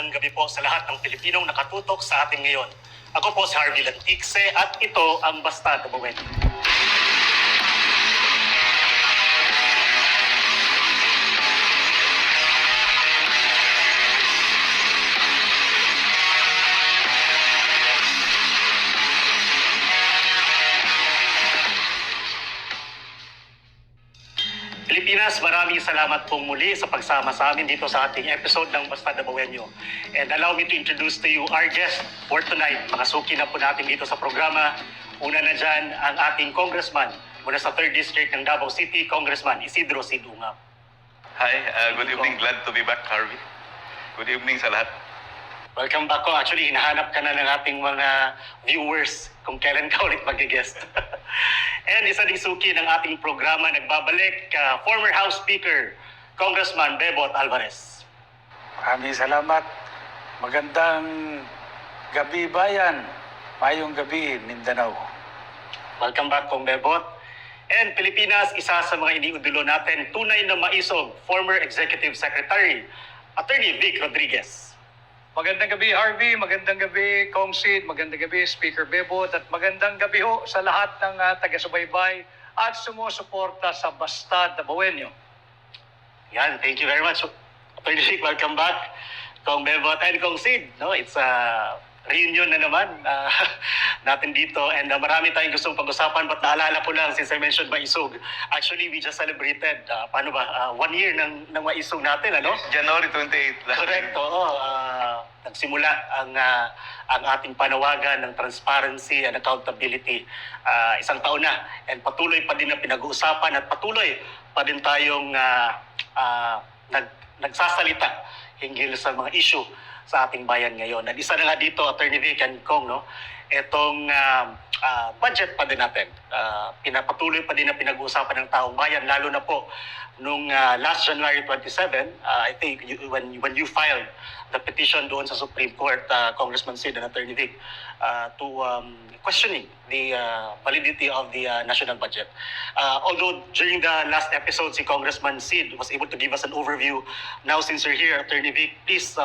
magandang gabi po sa lahat ng Pilipinong nakatutok sa atin ngayon. Ako po si Harvey Lantikse at ito ang Basta Dabawen. Pilipinas, maraming salamat pong muli sa pagsama sa amin dito sa ating episode ng Basta Dabawenyo. And allow me to introduce to you our guest for tonight. Mga suki na po natin dito sa programa. Una na dyan ang ating congressman mula sa 3rd District ng Davao City, Congressman Isidro Sidungap. Hi, good evening. Glad to be back, Harvey. Good evening sa lahat. Welcome back ko. Actually, hinahanap ka na ng ating mga viewers kung kailan ka ulit mag-guest. And isa ding suki ng ating programa, nagbabalik, former House Speaker, Congressman Bebot Alvarez. Maraming salamat. Magandang gabi bayan. Mayong gabi, Mindanao. Welcome back, Kong Bebot. And Pilipinas, isa sa mga iniudulo natin, tunay na maisog, former Executive Secretary, Attorney Vic Rodriguez. Magandang gabi, Harvey. Magandang gabi, Kong Sid. Magandang gabi, Speaker Bebot. At magandang gabi ho sa lahat ng taga-subaybay at sumusuporta sa Basta Dabawenyo. Yan, thank you very much. Attorney Vic, welcome back. Kong Bebot and Kong Sid. No, it's a reunion na naman natin dito. And marami tayong gustong pag-usapan. But naalala ko lang, since I mentioned Maisog, actually we just celebrated, 1 year ng Maisog natin, ano? January 28. Correct, oo. Nagsimula ang ating panawagan ng transparency and accountability. Isang taon na. And patuloy pa din na pinag-uusapan at patuloy pa din tayong nagsasalita hinggil sa mga issue sa ating bayan ngayon. At isa na nga dito, Attorney Vic and Kong, no? Itong budget pa din natin. Pinapatuloy pa din na pinag-uusapan ng taong bayan, lalo na po nung last January 27, I think when you filed the petition doon sa Supreme Court, Congressman Sid and Attorney Vic, to questioning the validity of the national budget. Although during the last episode, si Congressman Sid was able to give us an overview. Now, since you're here, Attorney Vic, please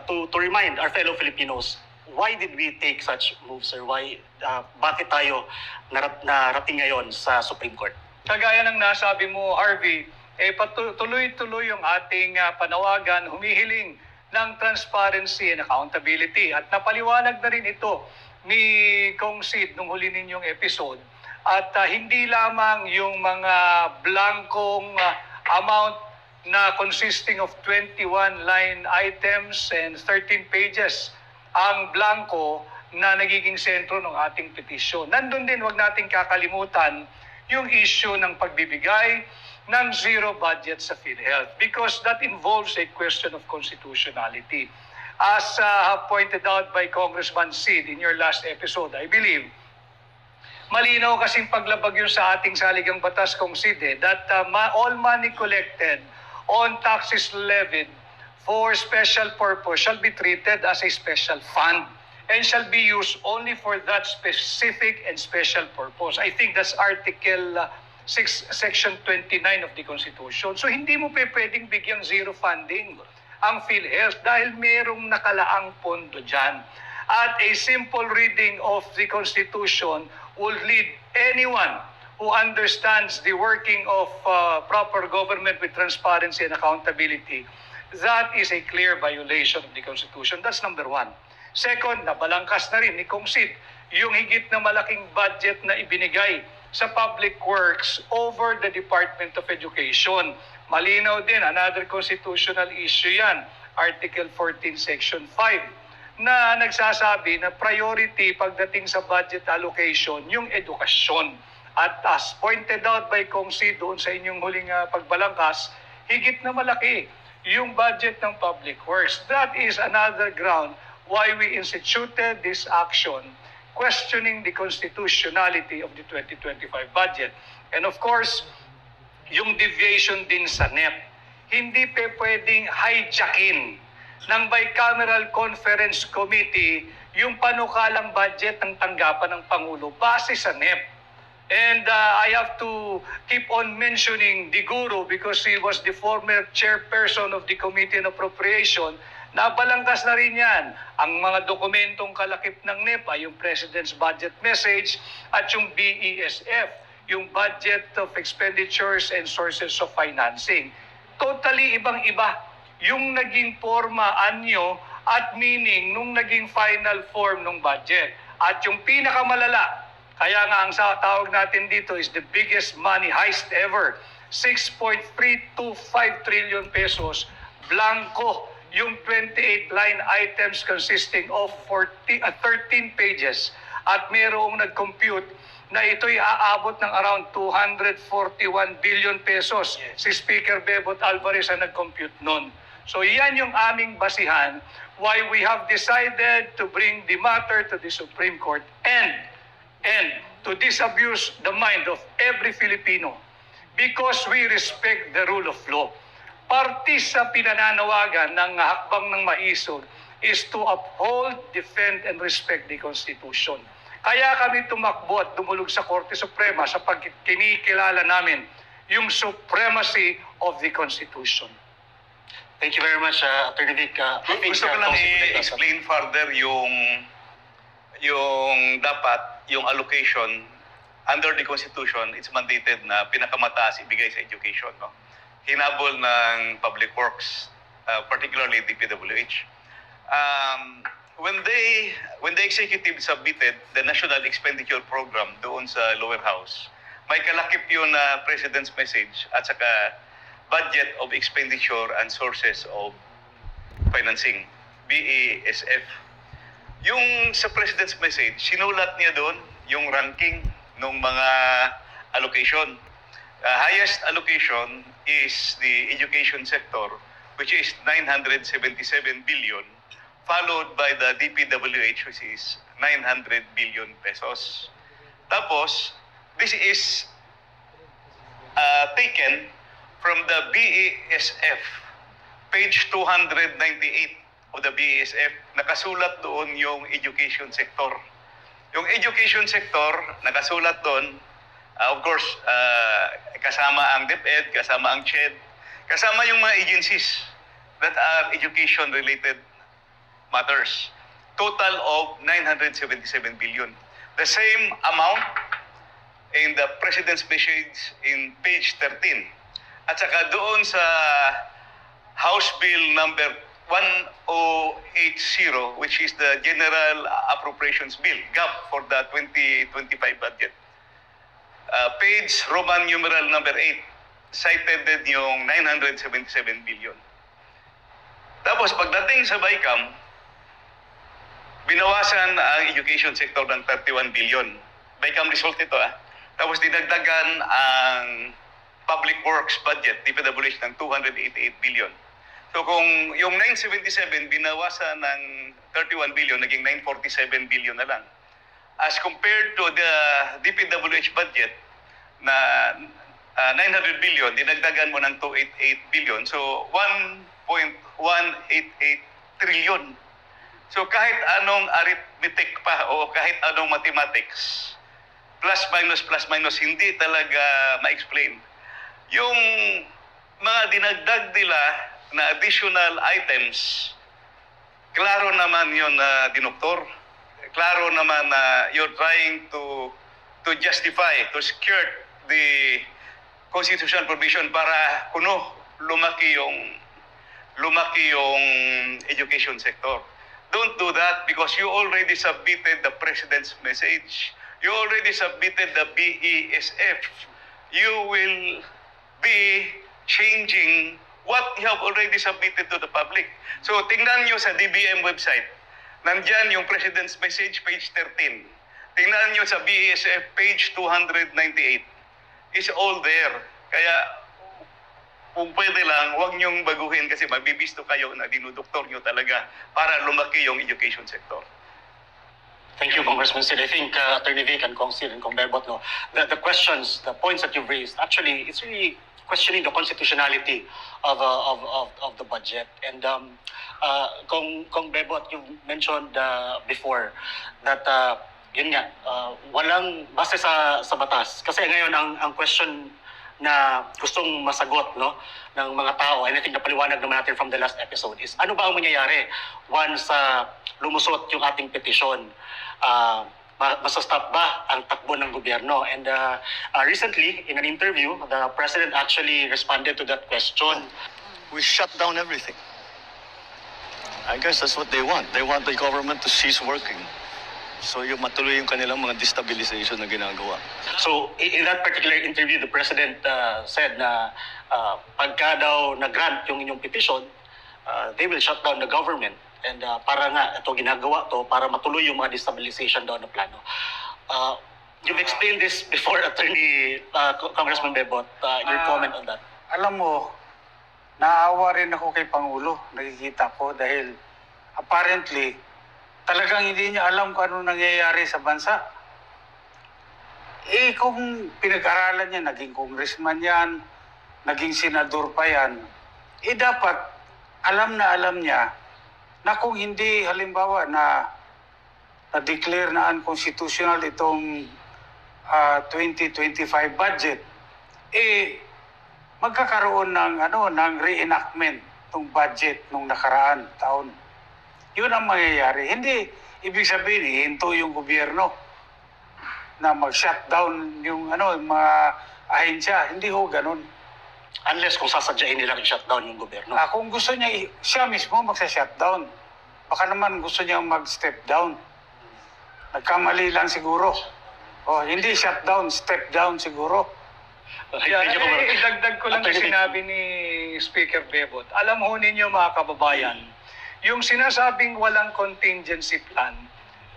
to remind our fellow Filipinos, why did we take such moves, sir? Bakit tayo narating ngayon sa Supreme Court? Kagaya ng nasabi mo, Harvey, tuloy-tuloy yung ating panawagan, humihiling ng transparency and accountability. At napaliwanag na rin ito ni Kong Sid nung huli ninyong episode. At hindi lamang yung mga blankong amount na consisting of 21 line items and 13 pages ang blanco na nagiging sentro ng ating petisyon. Nandun din, wag nating kakalimutan yung issue ng pagbibigay ng zero budget sa PhilHealth because that involves a question of constitutionality. As pointed out by Congressman Sid in your last episode, I believe, malinaw kasing paglabag yun sa ating saligang batas, Kong Sid, that all money collected on taxes levied for special purpose shall be treated as a special fund and shall be used only for that specific and special purpose. I think that's Article 6, Section 29 of the Constitution. So hindi mo pwedeng bigyang zero funding ang PhilHealth dahil merong nakalaang pondo dyan. At a simple reading of the Constitution will lead anyone who understands the working of proper government with transparency and accountability. That is a clear violation of the Constitution. That's number one. Second, nabalangkas na rin ni Kong Sid yung higit na malaking budget na ibinigay sa public works over the Department of Education. Malinaw din, another constitutional issue yan, Article 14, Section 5, na nagsasabi na priority pagdating sa budget allocation yung edukasyon. At as pointed out by Kong Sid doon sa inyong huling pagbalangkas, higit na malaki yung budget ng public works. That is another ground why we instituted this action questioning the constitutionality of the 2025 budget. And of course, yung deviation din sa NEP, hindi pwedeng hijackin ng Bicameral Conference Committee yung panukalang budget ng tanggapan ng Pangulo base sa NEP. And I have to keep on mentioning the guru because he was the former chairperson of the Committee on Appropriation Nabalangkas na rin yan ang mga dokumentong kalakip ng NEPA, yung President's Budget Message at yung BESF, yung Budget of Expenditures and Sources of Financing. Totally ibang-iba yung naging forma, anyo at meaning nung naging final form ng budget. At yung pinakamalala, kaya nga ang tawag natin dito is the biggest money heist ever, 6.325 trillion pesos, blanco yung 28 line items consisting of 13 pages at mayroong nag-compute na ito'y aabot ng around 241 billion pesos. Si Speaker Bebot Alvarez ang nag-compute nun. So yan yung aming basihan why we have decided to bring the matter to the Supreme Court and to disabuse the mind of every Filipino because we respect the rule of law. Parte sa pinananawagan ng hakbang ng maisog is to uphold, defend, and respect the Constitution. Kaya kami tumakbo at dumulog sa Korte Suprema sa pagkinikilala namin yung supremacy of the Constitution. Thank you very much, Attorney Vic. I think, Gusto ko lang Councilor Mendoza. i-explain further yung dapat, yung allocation under the Constitution, it's mandated na pinakamataas ibigay sa education. No? Hinabol ng Public Works, particularly DPWH. When the executive submitted the National Expenditure Program doon sa lower house, may kalakip yun na President's Message at saka Budget of Expenditure and Sources of Financing, BESF. Yung sa President's Message, sinulat niya doon yung ranking ng mga allocation. Highest allocation is the education sector, which is 977 billion, followed by the DPWH, which is 900 billion pesos. Tapos, this is taken from the BESF, page 298 of the BESF, nakasulat doon yung education sector. Yung education sector, nakasulat doon, of course, kasama ang DepEd, kasama ang CHED, kasama yung mga agencies that are education-related matters. Total of 977 billion. The same amount in the President's Message in page 13. At saka doon sa House Bill number 1080, which is the General Appropriations Bill, GAP for the 2025 budget. Page Roman numeral number 8, cited din yung 977 billion. Tapos pagdating sa BICAM, binawasan ang education sector ng 31 billion. BICAM result ito Tapos dinagdagan ang Public Works budget, DPWH, ng 288 billion. So kung yung 977 binawasan ng 31 billion, naging 947 billion na lang. As compared to the DPWH budget na 900 billion, dinagdagan mo ng 288 billion. So 1.188 trillion. So kahit anong arithmetic pa o kahit anong mathematics, plus minus, hindi talaga ma-explain. Yung mga dinagdag nila na additional items, klaro naman yun na dinoktor. Klaro naman na you're trying to justify, to skirt the constitutional provision para lumaki yung education sector. Don't do that because you already submitted the President's Message. You already submitted the BESF. You will be changing what you have already submitted to the public. So tingnan nyo sa DBM website. Nandyan yung President's Message, page 13. Tingnan nyo sa BESF, page 298. It's all there. Kaya kung pwede lang, huwag nyong baguhin kasi mabibisto kayo na dinudoktor nyo talaga para lumaki yung education sector. Thank you, Congressman Sid. I think Attorney Vic and Kong Sid and Kong Bebot, the questions, the points that you've raised, actually, it's really questioning the constitutionality of the budget. And Kong Bebot, you mentioned before that walang base sa batas. Kasi ngayon ang question na gustong masagot, no, ng mga tao, and I think napaliwanag naman natin from the last episode, is ano ba ang mangyayari once lumusot yung ating petisyon? Masastop ba ang takbo ng gobyerno? And recently, in an interview, the President actually responded to that question. We shut down everything. I guess that's what they want. They want the government to cease working. So yung matuloy yung kanilang mga destabilization na ginagawa. So, in that particular interview, the President said na pagka daw nag-grant yung inyong petition, they will shut down the government. And para nga, ito ginagawa to para matuloy yung mga destabilization daw na plano. You've explained this before, Attorney Congressman Bebot. Your comment on that? Alam mo, naawa rin ako kay Pangulo, nakikita ko, dahil apparently, talagang hindi niya alam kung ano nangyayari sa bansa. Kung pinag-aralan niya, naging congressman yan, naging senador pa yan, dapat alam niya na kung hindi halimbawa na-declare na unconstitutional itong 2025 budget, magkakaroon ng reenactment ng budget nung nakaraan taon. Yun ang mangyayari. Hindi ibig sabihin hinto yung gobyerno na mag-shutdown yung mga ahensya. Hindi ho ganun. Unless kung sasadyain nilang i-shutdown yung gobyerno. Kung gusto niya, siya mismo magsa-shutdown. Baka naman gusto niya mag-step down. Nagkamali lang siguro. Hindi shutdown, step down siguro. Yeah, idagdag ko lang na sinabi ni Speaker Bebot. Alam ho ninyo mga kababayan, yung sinasabing walang contingency plan,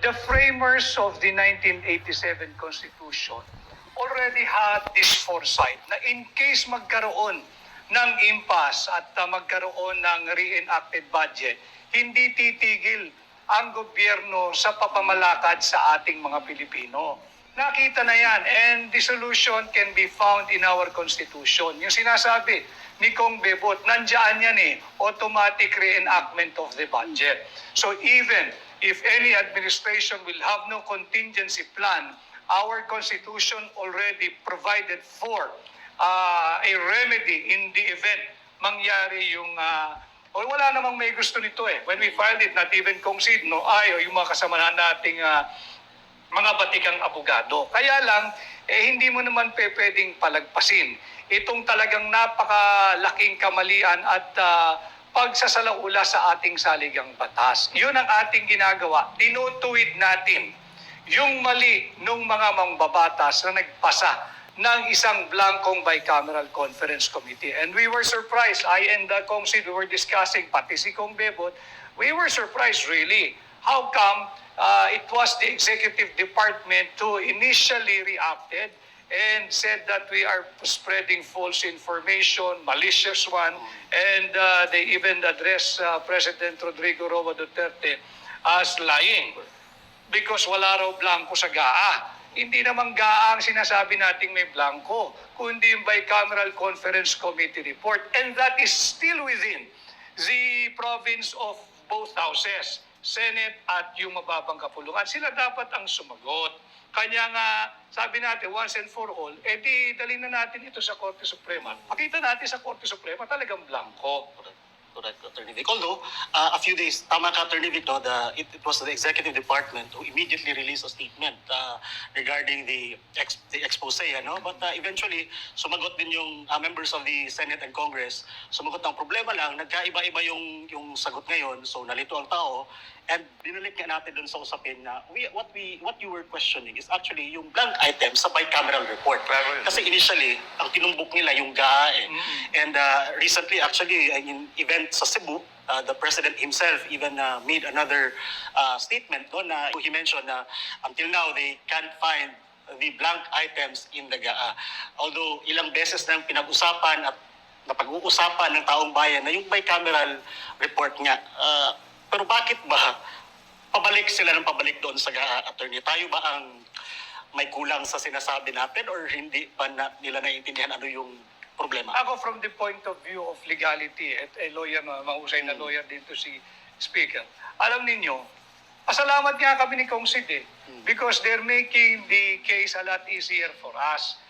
the framers of the 1987 Constitution already had this foresight na in case magkaroon ng impasse at magkaroon ng reenacted budget, hindi titigil ang gobyerno sa papamalakad sa ating mga Pilipino. Nakita na yan, and the solution can be found in our Constitution. Yung sinasabi ni Kong Bebot, nandiyan yan automatic reenactment of the budget. So even if any administration will have no contingency plan, our Constitution already provided for a remedy in the event mangyari yung wala namang may gusto nito When we filed it, not even Kong Sid, o yung mga kasama nating mga batikang abogado. Kaya lang, hindi mo naman pwedeng palagpasin itong talagang napakalaking kamalian at pagsasalaula sa ating saligang batas. Yun ang ating ginagawa. Tinutuwid natin yung mali ng mga mangbabatas na nagpasa ng isang blankong bicameral conference committee. And we were surprised. I and Kong Sid, we were discussing, pati si Kong Bebot, we were surprised really. How come it was the executive department who initially reacted and said that we are spreading false information, malicious one, and they even addressed President Rodrigo Roa Duterte as lying because wala raw blanco sa GAA. Hindi naman GAA ang sinasabi nating may blanco, kundi yung bicameral conference committee report, and that is still within the province of both houses, Senate at yung mababang kapulungan. Sila dapat ang sumagot. Kanya nga, sabi natin, once and for all, di dalhin na natin ito sa Korte Suprema. Pakita natin sa Korte Suprema talagang blanco. Correct, Attorney Vic. Although, a few days, tama ka, Attorney Vic, it was the executive department who immediately released a statement regarding the expose, But eventually, sumagot din yung members of the Senate and Congress. Sumagot ng problema lang, nagkaiba-iba yung sagot ngayon, so nalito ang tao. And binalik nga natin dun sa usapin na what you were questioning is actually yung blank item sa bicameral report. Kasi initially, ang tinumbok nila yung GAA. And recently, actually, in event sa Cebu, the President himself even made another statement na he mentioned na until now, they can't find the blank items in the GAA. Although ilang beses nang pinag-usapan at napag-uusapan ng taong bayan na yung bicameral report nga, pero bakit ba pabalik sila ng pabalik doon sa GAA, Attorney? Tayo ba ang may kulang sa sinasabi natin or hindi pa nila naiintindihan ano yung problema? Ako from the point of view of legality, at lawyer, mahusay na lawyer dito si Speaker, alam ninyo, pasalamat nga kami ni Kong Sid because they're making the case a lot easier for us.